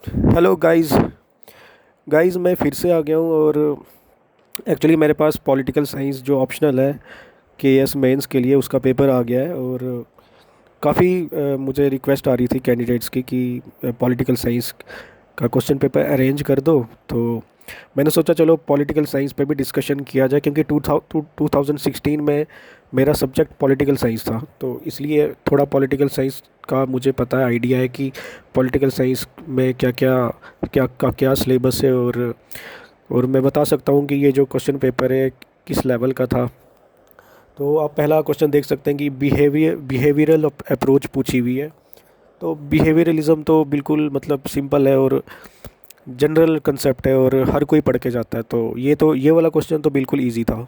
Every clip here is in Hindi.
Hello guys. मैं फिर से आ गया हूँ और एक्चुअली मेरे पास पॉलिटिकल साइंस जो ऑप्शनल है के एस मेंस के लिए उसका पेपर आ गया है। और काफ़ी मुझे रिक्वेस्ट आ रही थी कैंडिडेट्स की कि पॉलिटिकल साइंस का क्वेश्चन पेपर अरेंज कर दो। तो मैंने सोचा चलो पॉलिटिकल साइंस पे भी डिस्कशन किया जाए, क्योंकि 2016 में मेरा सब्जेक्ट पॉलिटिकल साइंस था, तो इसलिए थोड़ा पॉलिटिकल साइंस का मुझे पता है, आइडिया है कि पॉलिटिकल साइंस में क्या क्या क्या सिलेबस है। और मैं बता सकता हूँ कि ये जो क्वेश्चन पेपर है किस लेवल का था। तो आप पहला क्वेश्चन देख सकते हैं कि बिहेवियरल अप्रोच पूछी हुई है। तो बिहेवियरलिज्म तो बिल्कुल मतलब सिंपल है और जनरल कंसेप्ट है और हर कोई पढ़ के जाता है, तो ये वाला क्वेश्चन तो बिल्कुल इजी था।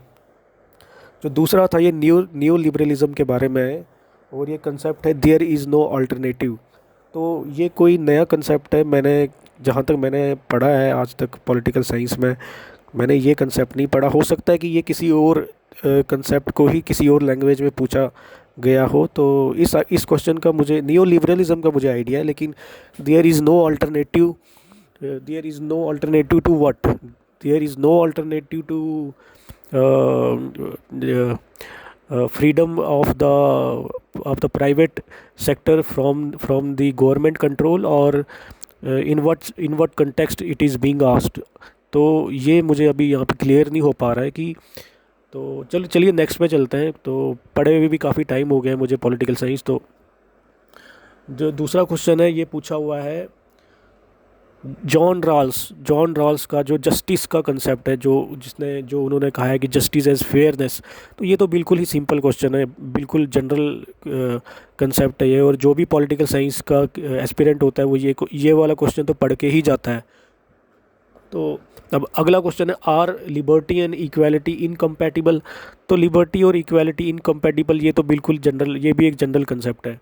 जो दूसरा था ये न्यू लिबरलिज्म के बारे में है और ये कंसेप्ट है देयर इज़ नो अल्टरनेटिव। तो ये कोई नया कंसेप्ट है, जहाँ तक मैंने पढ़ा है आज तक पॉलिटिकल साइंस में, मैंने ये कंसेप्ट नहीं पढ़ा। हो सकता है कि ये किसी और कंसेप्ट को ही किसी और लैंग्वेज में पूछा गया हो। तो इस क्वेश्चन का मुझे नियो लिबरलिज्म का मुझे आइडिया है, लेकिन there is no alternative, there is no alternative to what, there is no alternative to freedom of the private sector from the government control, or in what context it is being asked। तो ये मुझे अभी यहाँ पे क्लियर नहीं हो पा रहा है कि, तो चलिए नेक्स्ट में चलते हैं। तो पढ़े हुए भी काफ़ी टाइम हो गया है मुझे पॉलिटिकल साइंस। तो जो दूसरा क्वेश्चन है ये पूछा हुआ है जॉन रॉल्स का जो जस्टिस का कंसेप्ट है, जो उन्होंने कहा है कि जस्टिस एज फेयरनेस। तो ये तो बिल्कुल ही सिंपल क्वेश्चन है, बिल्कुल जनरल कंसेप्ट है ये। और जो भी पॉलिटिकल साइंस का एस्पिरेंट होता है वो ये वाला क्वेश्चन तो पढ़ के ही जाता है। तो अब अगला क्वेश्चन है are liberty and equality incompatible. तो लिबर्टी और इक्वालिटी इनकम्पैटिबल, ये तो बिल्कुल जनरल, ये भी एक जनरल कंसेप्ट है।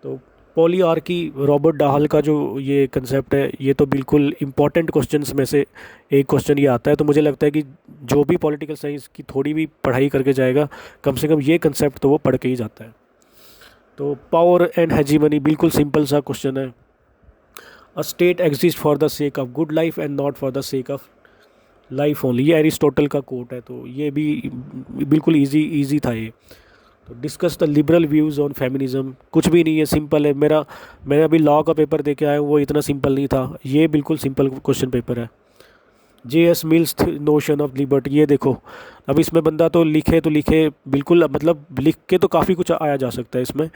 तो पॉलीआर्की, रॉबर्ट डाहल का जो ये कंसेप्ट है, ये तो बिल्कुल इम्पॉर्टेंट क्वेश्चंस में से एक क्वेश्चन ये आता है। तो मुझे लगता है कि जो भी पॉलिटिकल साइंस की थोड़ी भी पढ़ाई करके जाएगा, कम से कम ये कंसेप्ट तो वो पढ़ के ही जाता है। तो पावर एंड हेजीमनी, बिल्कुल सिंपल सा क्वेश्चन है। A state exist for the sake of good life and not for the sake of life only, ये एरिस्टोटल का कोट है। तो ये भी बिल्कुल इजी इजी था ये। तो discuss the liberal views on feminism, कुछ भी नहीं है, सिंपल है। मैंने अभी लॉ का पेपर दे के आया हूँ, वो इतना सिंपल नहीं था, ये बिल्कुल सिंपल क्वेश्चन पेपर है। जे S mills notion of liberty, ये देखो, अब इसमें बंदा तो लिखे बिल्कुल, मतलब लिख के तो काफ़ी कुछ आया जा सकता है इसमें।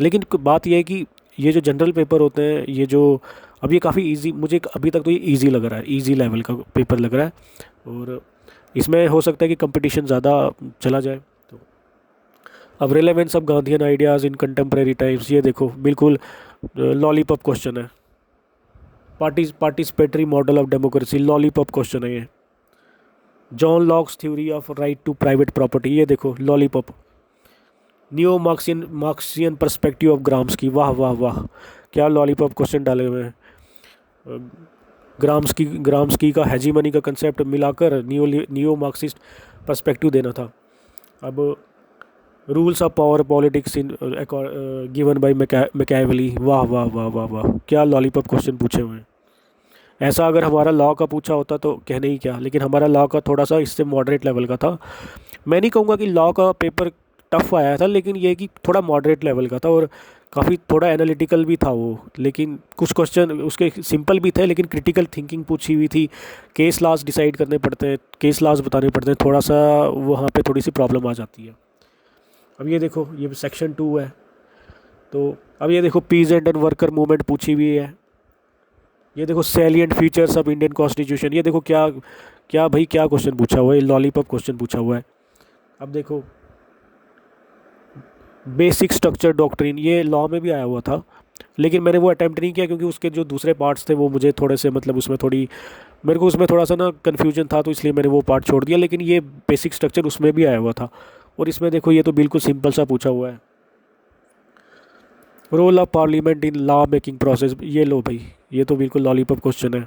लेकिन बात यह है कि ये जो जनरल पेपर होते हैं, ये जो अब ये काफ़ी इजी, मुझे अभी तक तो ये इजी लग रहा है, इजी लेवल का पेपर लग रहा है। और इसमें हो सकता है कि कंपटीशन ज़्यादा चला जाए। तो अब relevance of Gandhian ideas in contemporary times, ये देखो बिल्कुल लॉलीपॉप क्वेश्चन है। Participatory model of democracy, lollipop question है ये। John Locke's theory of right to private property, ये देखो lollipop. New Marxian perspective of Gramsci, वाह वाह वाह, क्या लॉलीपॉप क्वेश्चन डाले हुए हैं। ग्राम्सकी का हेजीमनी का कंसेप्ट मिलाकर नियो मार्क्सिस्ट पर्सपेक्टिव देना था। अब rules of power politics in given by Machiavelli, वाह वाह वाह वाह वाह, क्या लॉलीपॉप क्वेश्चन पूछे हुए हैं। ऐसा अगर हमारा लॉ का पूछा होता तो कहने ही क्या, लेकिन हमारा लॉ का थोड़ा सा इससे मॉडरेट लेवल का था। मैं नहीं कहूँगा कि लॉ का पेपर टफ आया था, लेकिन ये कि थोड़ा मॉडरेट लेवल का था और काफ़ी थोड़ा एनालिटिकल भी था वो। लेकिन कुछ क्वेश्चन उसके सिंपल भी थे, लेकिन क्रिटिकल थिंकिंग पूछी हुई थी। केस लॉज डिसाइड करने पड़ते हैं, केस लॉज बताने पड़ते हैं, थोड़ा सा वहाँ पे थोड़ी सी प्रॉब्लम आ जाती है। अब ये देखो, ये सेक्शन 2 है। तो अब ये देखो पीजेंट एंड वर्कर मूवमेंट पूछी हुई है। ये देखो salient features of Indian constitution, ये देखो क्या क्या भाई, क्या क्वेश्चन पूछा हुआ है, लॉलीपॉप क्वेश्चन पूछा हुआ है। अब देखो बेसिक स्ट्रक्चर डॉक्ट्रिन, ये लॉ में भी आया हुआ था, लेकिन मैंने वो अटैम्प्ट नहीं किया क्योंकि उसके जो दूसरे पार्ट्स थे वो मुझे थोड़े से, मतलब उसमें थोड़ी, मेरे को उसमें थोड़ा सा ना कन्फ्यूजन था, तो इसलिए मैंने वो पार्ट छोड़ दिया। लेकिन ये बेसिक स्ट्रक्चर उसमें भी आया हुआ था। और इसमें देखो ये तो बिल्कुल सिंपल सा पूछा हुआ है। Role of parliament in law making process, ये लो भाई, ये तो बिल्कुल लॉलीपॉप क्वेश्चन है।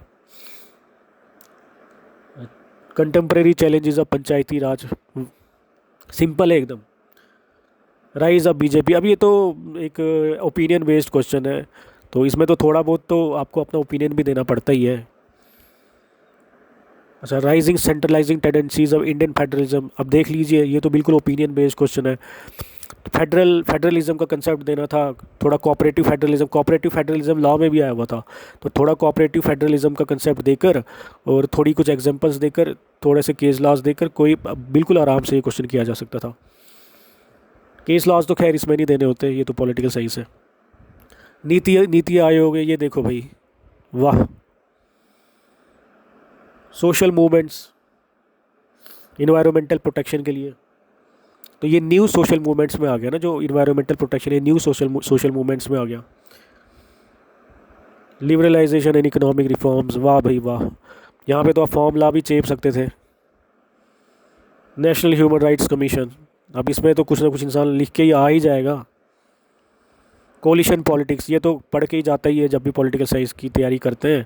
Contemporary challenges of panchayati raj, simple है एकदम। राइज ऑफ बीजेपी, अब ये तो एक ओपिनियन बेस्ड क्वेश्चन है, तो इसमें तो थोड़ा बहुत तो आपको अपना ओपिनियन भी देना पड़ता ही है। अच्छा, rising centralising tendencies of Indian federalism, अब देख लीजिए ये तो बिल्कुल ओपिनियन बेस्ड क्वेश्चन है। फेडरलिज्म का कंसेप्ट देना था, थोड़ा कोऑपरेटिव फेडरलिज्म लॉ में भी आया हुआ था, तो थोड़ा कोऑपरेटिव फेडरलिज्म का कंसेप्ट देकर और थोड़ी कुछ एग्जांपल्स देकर, थोड़े से केस लॉज देकर कोई बिल्कुल आराम से ये क्वेश्चन किया जा सकता था। केस लॉज तो खैर इसमें नहीं देने होते, ये तो पॉलिटिकल साइंस है। नीति नीति आयोग है, ये देखो भाई, वाह। सोशल मूवमेंट्स इन्वायरमेंटल प्रोटेक्शन के लिए, तो ये न्यू सोशल मूवमेंट्स में आ गया ना, जो इन्वायरमेंटल प्रोटेक्शन है न्यू सोशल मूवमेंट्स में आ गया। लिबरलाइजेशन एंड इकोनॉमिक रिफॉर्म्स, वाह भाई वाह, यहाँ पे तो आप फॉर्मूला भी चेप सकते थे। नेशनल ह्यूमन राइट्स कमीशन, अब इसमें तो कुछ ना कुछ इंसान लिख के ही आ ही जाएगा। कोलिशन पॉलिटिक्स, ये तो पढ़ के ही जाता ही है, जब भी पॉलिटिकल साइंस की तैयारी करते हैं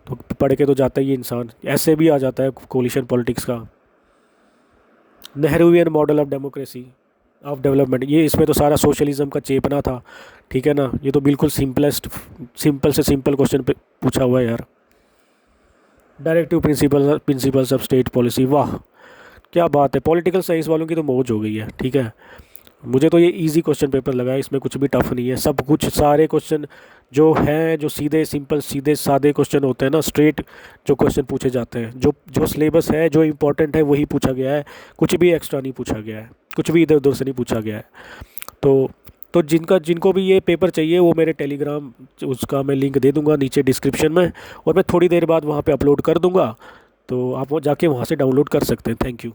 तो पढ़ के तो जाता ही है इंसान, ऐसे भी आ जाता है कोलिशन पॉलिटिक्स का। Nehruvian model of democracy of development, ये इसमें तो सारा सोशलिज्म का चेपना था, ठीक है ना। ये तो बिल्कुल सिंपल से सिंपल क्वेश्चन पे पूछा हुआ है यार। Directive principles of state policy, वाह क्या बात है, पॉलिटिकल साइंस वालों की तो मौज हो गई है, ठीक है। मुझे तो ये इजी क्वेश्चन पेपर लगा है, इसमें कुछ भी टफ नहीं है, सब कुछ सारे क्वेश्चन जो हैं, जो सीधे सादे क्वेश्चन होते हैं ना, स्ट्रेट जो क्वेश्चन पूछे जाते हैं, जो सिलेबस है, जो इम्पोर्टेंट है वही पूछा गया है, कुछ भी एक्स्ट्रा नहीं पूछा गया है, कुछ भी इधर उधर से नहीं पूछा गया है। तो जिनको भी ये पेपर चाहिए वो मेरे टेलीग्राम, उसका मैं लिंक दे दूंगा नीचे डिस्क्रिप्शन में, और मैं थोड़ी देर बाद वहाँ पे अपलोड कर दूंगा, तो आप वो जाके वहाँ से डाउनलोड कर सकते हैं। Thank you.